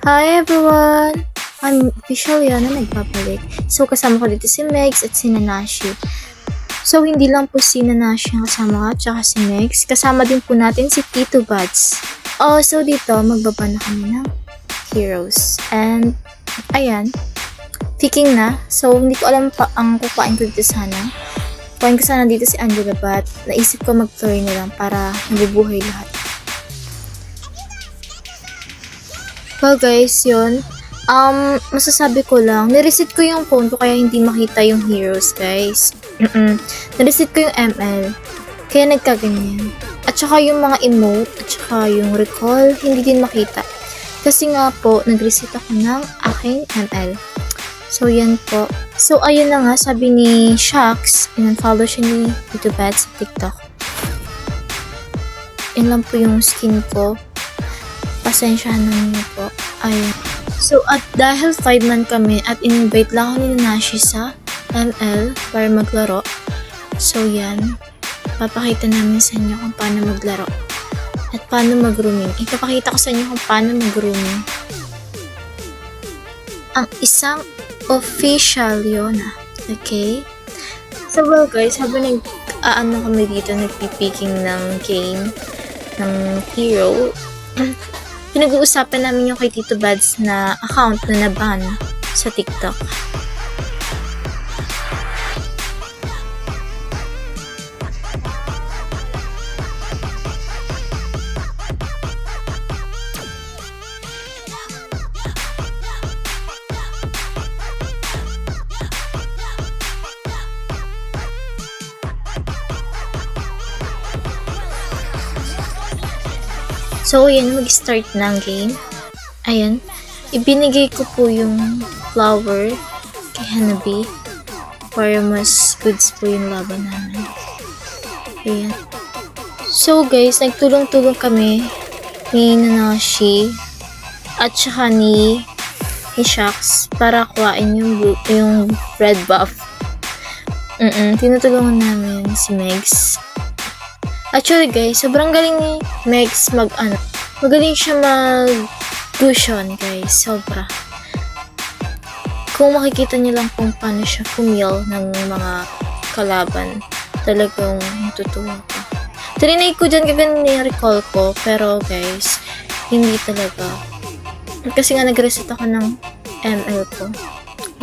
Hi everyone! I'm official yan na nagbabalik. So kasama ko dito si Megs at si Nanashi. So hindi lang po si Nanashi ang kasama ko at saka si Megs. Kasama din po natin si Tito Buds. So dito magbaba na kami ng heroes. And ayan, picking na. So hindi ko alam pa ang kukuhain ko dito sana. Kuhain ko sana dito si Angela but naisip ko mag-Flurry na lang para nabubuhay lahat. Well guys, yun. Masasabi ko lang, nireset ko yung phone ko kaya hindi makita yung heroes guys. Nireset ko yung ML. Kaya nagkaganyan. At saka yung mga emote, at saka yung recall, hindi din makita. Kasi nga po, nag-reset ako ng aking ML. So yan po. So ayun na nga, sabi ni Shax, in-follow siya ni Tito Buds sa TikTok. Yan lang po yung skin ko. Pasensyahan na niyo po. Ayun. So, at dahil 5-man kami at in-invite lang ako ni Nanashi sa ML para maglaro. So, yan. Papakita namin sa inyo kung paano maglaro. At paano mag-rooming. Ipapakita ko sa inyo kung paano mag-rooming. Ang isang official yun. Okay? So, well guys, habang kami dito, nagpipicking ng game, ng hero, pinag-uusapan namin yung kay Tito Buds na account na naban sa TikTok. So, ayan, mag-start ng game. Ayan, ibinigay ko po yung flower kay Hanabi para mas goods po yung laban namin. Ayan. So, guys, nagtulong-tulong kami ni Nanashi at saka ni Shax para kuhain yung red buff. Tinutulungan namin si Megs. Actually guys, sobrang galing ni Megs magaling siya mag-cushion guys, sobra. Kung makikita niyo lang kung paano siya pumil ng mga kalaban, talagang natutuwa ka. Trinay ko dyan kaganda yung recall ko, pero guys, hindi talaga. Kasi nga nag-reset ako ng ML ko.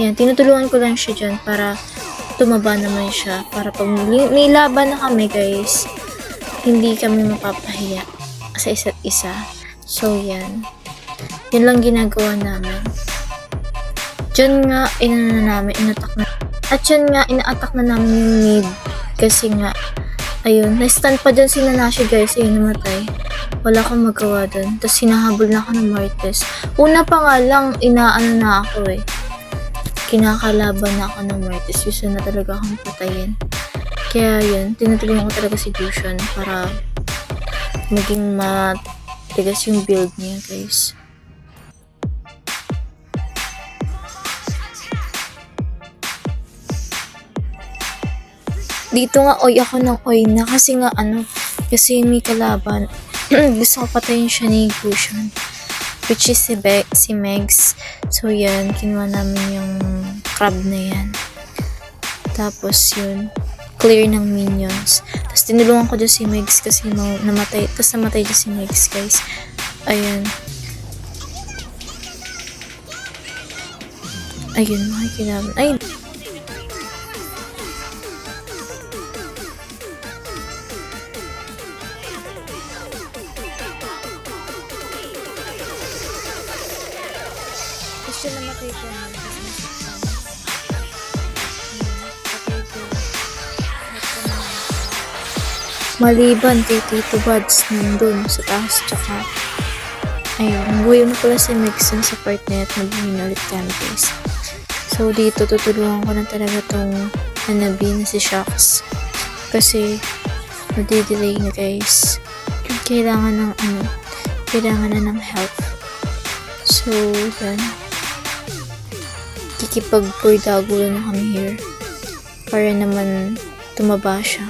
Yan, tinutulungan ko lang siya dyan para tumaba naman siya. Para pag may laban na kami guys, hindi kami mapapahiya sa isa't isa. So, yan. Yan lang ginagawa namin. Diyan nga, inatak na. At yan nga, ina-attack na namin yung mid. Kasi nga, ayun, na-stun pa dyan si Nanashi guys. Ayun, namatay. Wala akong magawa dun. Tapos, hinahabol na ako ng Martes. Una pa nga lang, inaano na ako eh. Kinakalaban na ako ng Martes. Gusto na talaga akong patayin. Kaya yun, tinutulungan ko talaga si Lucian para maging matigas yung build niya guys. Dito nga oy ako ng oy na kasi nga kasi may kalaban. Gusto ko patayin siya ni Lucian, which is si Megs. So yan, kinuha namin yung crab na yan. Tapos yun, clear ng minions. Tapos tinulungan ko dyan si Megs kasi namatay. Tapos namatay dyan si Megs guys. Ayan. Ayun, makikilaban. Ay! Tapos yun namatay ko na. Maliban kay Tito Buds nandun sa taas, tsaka ayun, nangguyo na pala si Megs sa part na at nagbuhin ulit kami guys. So dito tutulungan ko na talaga tong Hanabi na si Shax kasi nadidelay na guys. Kailangan na ng help. So yan, kikipag-purdagulo na kami here para naman tumaba siya.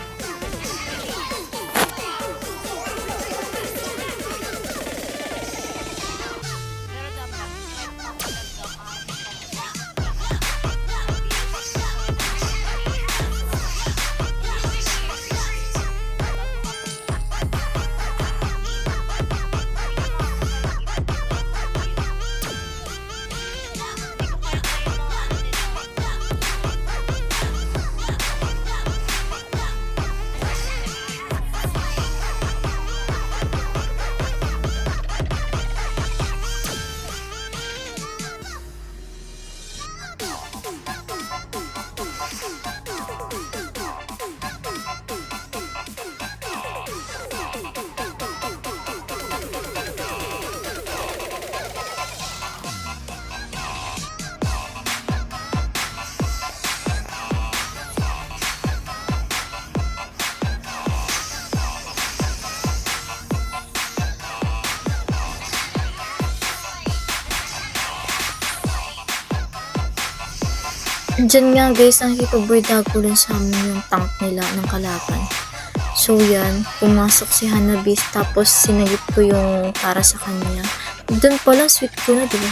Diyan nga guys, nakikipagboydagulan sa amin yung tank nila ng kalaban. So yan, pumasok si Hanabi tapos sinagip ko yung para sa kanya. Doon pala, sweet ko na, diba?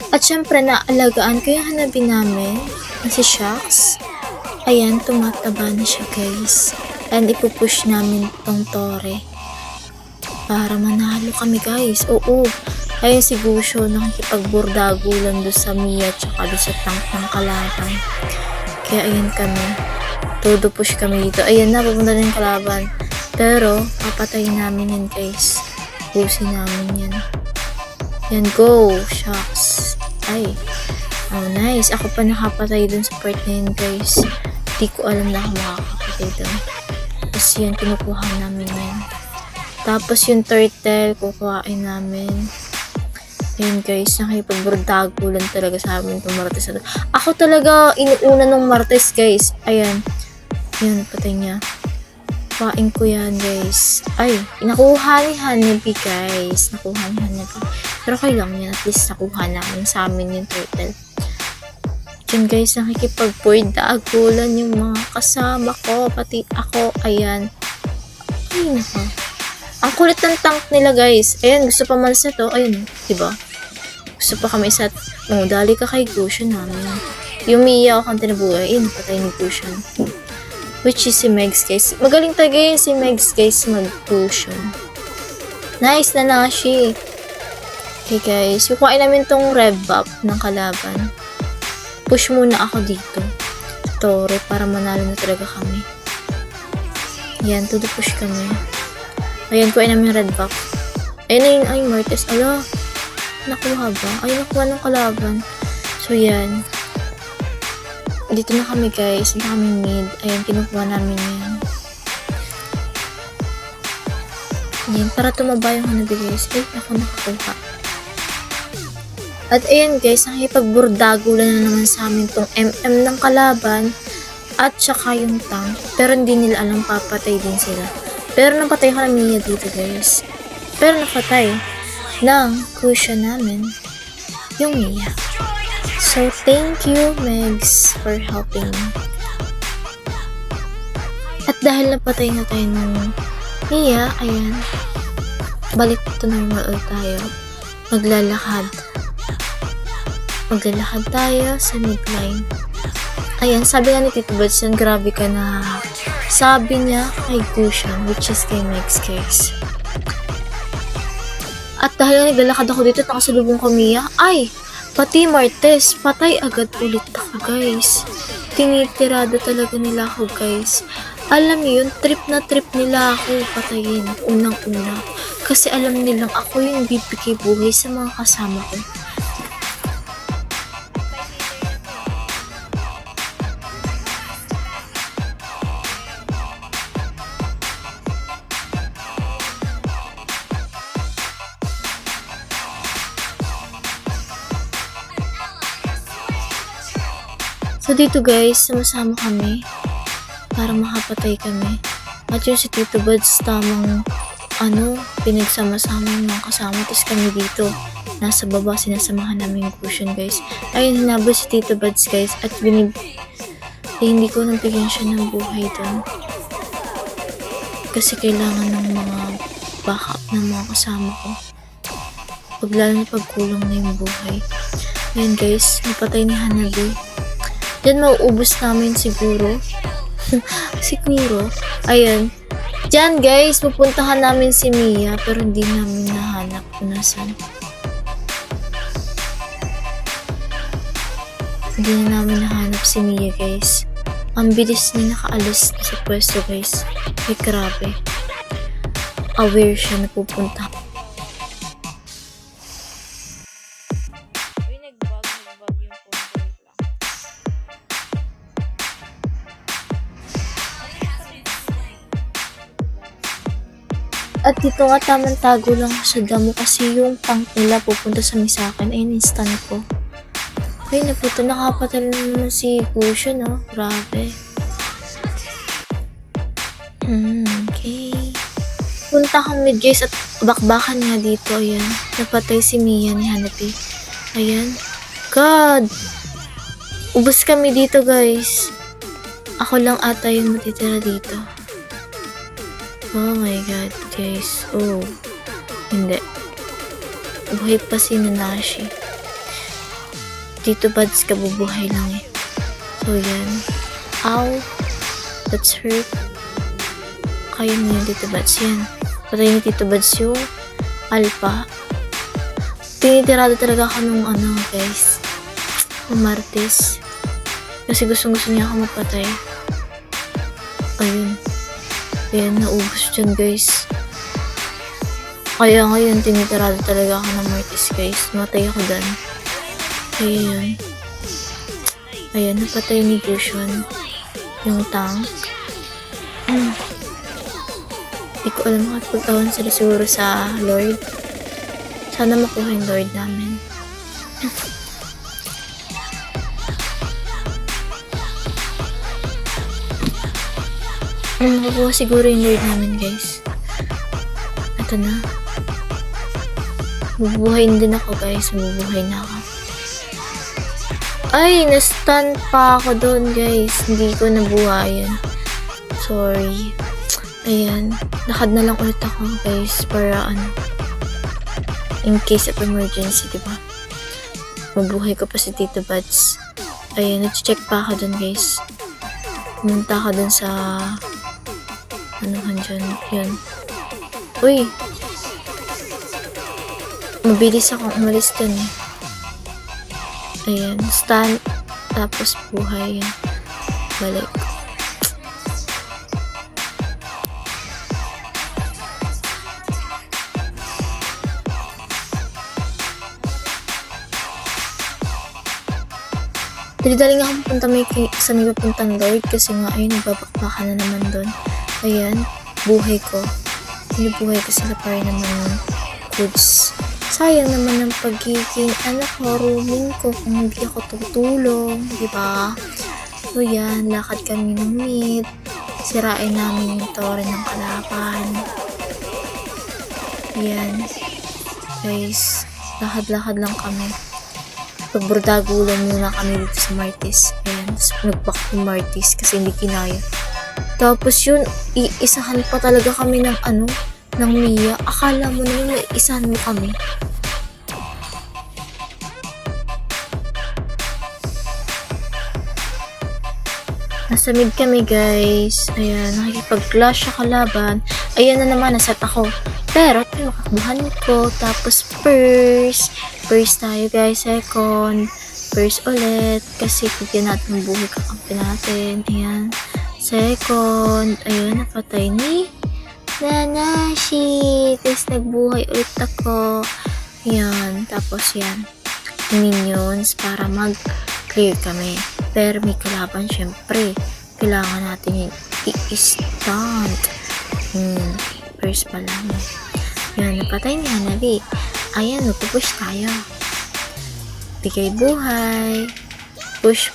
At syempre, naalagaan ko yung Hanabi namin na si Shax. Ayan, tumataba na siya guys. And ipupush namin tong Tore para manalo kami guys. Oo. Ayun si Gusho nakikipagburdagulan doon sa Mia tsaka doon sa tank ng kalaban. Kaya ayun kami. Todo push kami dito. Ayan na, pupunta na yung kalaban. Pero, papatayin namin yan guys. Pusin namin yan. Yan, go! Shucks. Ay. Oh, nice. Ako pa nakapatay dun sa part na yun guys. Di ko alam na ako makakapatay dun. Tapos yan, kinukuha namin yan. Tapos yung turtle, kukuhain namin. Ayun guys, nakipagburdagulan talaga sa amin itong Martes na to. Ako talaga inuuna nung Martes guys. Ayan. Yan, patay niya. Kuhain ko yan guys. Ay, nakuha ni Hanabi guys. Nakuha ni Hanabi. Pero okay lang yan. At least nakuha namin sa amin yung turtle. Yan guys, nakikipagburdagulan yung mga kasama ko. Pati ako. Ayan. Ay, nako. Ang kulit ng tank nila guys. Ayan, gusto pa malas na to. Ayun, diba? Gusto pa kami isa. Oh, dali ka kay Gushan namin. Yung Mia ako kang tinabuhay. Ayun, patay ni Gushan. Which is si Megs guys. Magaling talaga yun si Megs guys mag-Gushan. Nice na Nashi. Okay guys, kukuhain namin tong rev up ng kalaban. Push muna ako dito. Tore, para manalo na talaga kami. Yan, to the push kami. Ayan, kuhain namin yung red buff. Ayan na yung ay Martes. Ala, nakuha ba? Ay, nakuha ng kalaban. So, yan. Dito na kami guys. Dito kami mid. Ayan, kinukuha namin yan. Ayan, para tumaba yung Hanabi guys. Ay, ako nakakuha. At ayan guys, nakipagburdagulan na naman sa amin tong MM ng kalaban. At saka yung tank. Pero hindi nila alam papatay din sila. Pero napatay ko na Mia dito guys. Pero napatay ng cushion namin yung Mia. So thank you Megs for helping me. At dahil napatay na tayo ng Mia, ayan. Balik to normal tayo. Maglalakad. Maglalakad tayo sa midline. Ayan, sabi nga ni Tito Buds, grabe ka na. Sabi niya kay Gushan, which is kay Megs guys. At dahil naglalakad ako dito, nakasalubong ko Mia, ay, pati Martes, patay agad ulit ako guys. Tinitirada talaga nila ako guys. Alam niyo yun, trip na trip nila ako patayin, unang-una. Kasi alam nilang ako yung bibigay buhay sa mga kasama ko. So dito guys, sama-sama kami para makapatay kami. At yung si Tito Buds, tamang pinagsama-sama yung mga kasama. Tapos kami dito, nasa baba, sinasamahan namin yung cushion guys. Ayun, hinabol si Tito Buds guys. At hindi ko nabigyan siya ng buhay doon. Kasi kailangan ng mga backup ng mga kasama ko. Lalo na pagkulang na yung buhay. Ayun guys, napatay ni Hanabi. Diyan mauubos namin siguro. Siguro. Ayan. Diyan guys, pupuntahan namin si Mia pero hindi namin nahanap kung nasan. Hindi na namin nahanap si Mia guys. Ang bilis niya nakaalis sa pwesto guys. Ay grabe. Aware siya na pupunta. At dito nga tamang tago lang sa damo kasi yung tank nila pupunta sa misakan. Ayun, instant ko. Okay, naputo. Nakapatal na naman si Gushan, no? Grabe. Okay. Punta kami guys at bakbakan nga dito. Ayan. Napatay si Mia ni Hanabi. Ayan. God! Ubus kami dito, guys. Ako lang ata yung matitira dito. Oh my God, guys. Oh. Hindi. Buhay pa si Nanashi. Dito Buds, kabubuhay lang eh. So, yan. Ow. That's hurt. Kaya mo yun, Tito Buds. Yan. Patay ni Tito Buds yung alpha. Tinitirado talaga ako nung guys. Ng Martes. Kasi gustong-gusto niya ako mapatay. Ayun. Ayan, naubos dyan, guys. Kaya ngayon, tinitirado talaga ako ng Martes, guys. Matay ako dyan. Ayun. Ayan, napatay ni Gushon. Yung tank. Hindi ko alam makapag-awan sila siguro sa Lord. Sana makuha yung Lord namin. Makukuha siguro yung Lord namin, guys. Ito na. Bubuhayin din ako, guys. Bubuhay na ako. Ay, na-stun pa ako doon, guys. Hindi ko nabuhayan. Sorry. Ayan. Lakad na lang ulit ako, guys. Para in case of emergency, diba? Mabuhay ko pa si Tito Buds. Ayan, nag-check pa ako doon, guys. Pumunta ako doon sa dyan. Yun. Uy! Mabilis akong umalis doon eh. Ayan. Stun. Tapos buhay. Yan. Balik. Dali-dali nga akong punta sa may papuntang Lord kasi nga ayun, nagbabakbaka na naman doon. Ayan, buhay ko. Buhay ko sila pa rin naman yung goods. Sayang naman ang pagiging roaming ko kung hindi ako tutulong, diba? So yan, lakad kami ng mid. Sirain namin yung tore ng kalaban. Yan. Guys, lakad-lakad lang kami. Pagbordagulan muna kami dito sa Martes. Ayan, tapos nag-back to Martes kasi hindi kinaya. Tapos yun, iisahan pa talaga kami ng ng Mia. Akala mo na yung iisahan mo kami. Nasa mid kami, guys. Ayan, nakikipag-clash sa kalaban. Ayan na naman, naset ako. Pero, makakabuhan ko. Tapos, first tayo, guys. Second. First ulit. Kasi, bigyan natin ng buhay kakampi natin. Ayan. Second. Ayun, napatay ni Nanashi. Tapos, nagbuhay ulit ako. Ayan. Tapos, yan. Minions para mag-clear kami. Pero, may kalaban, syempre. Kailangan natin yung i-stunt. First pa lang. Yan, napatay ni Hanabi. Ayan, magpupush tayo. Bigay buhay. Push.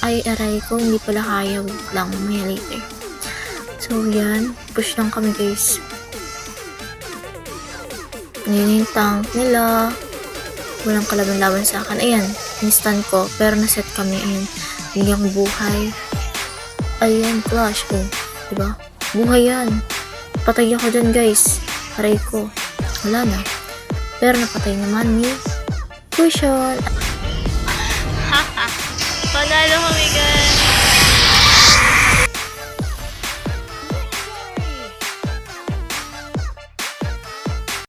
Ay, aray ko, hindi pala kaya. Wait lang, mamaya later. So, yan. Push lang kami, guys. Ayan yung tank nila. Walang kalaban-laban sa akin. Ayan, instant ko. Pero naset kami. Ayan, bigyan ko buhay. Ayan, clash. Oh, diba? Buhay yan. Patay ako dyan, guys. Aray ko. Wala na. Pero napatay naman ni Gushon.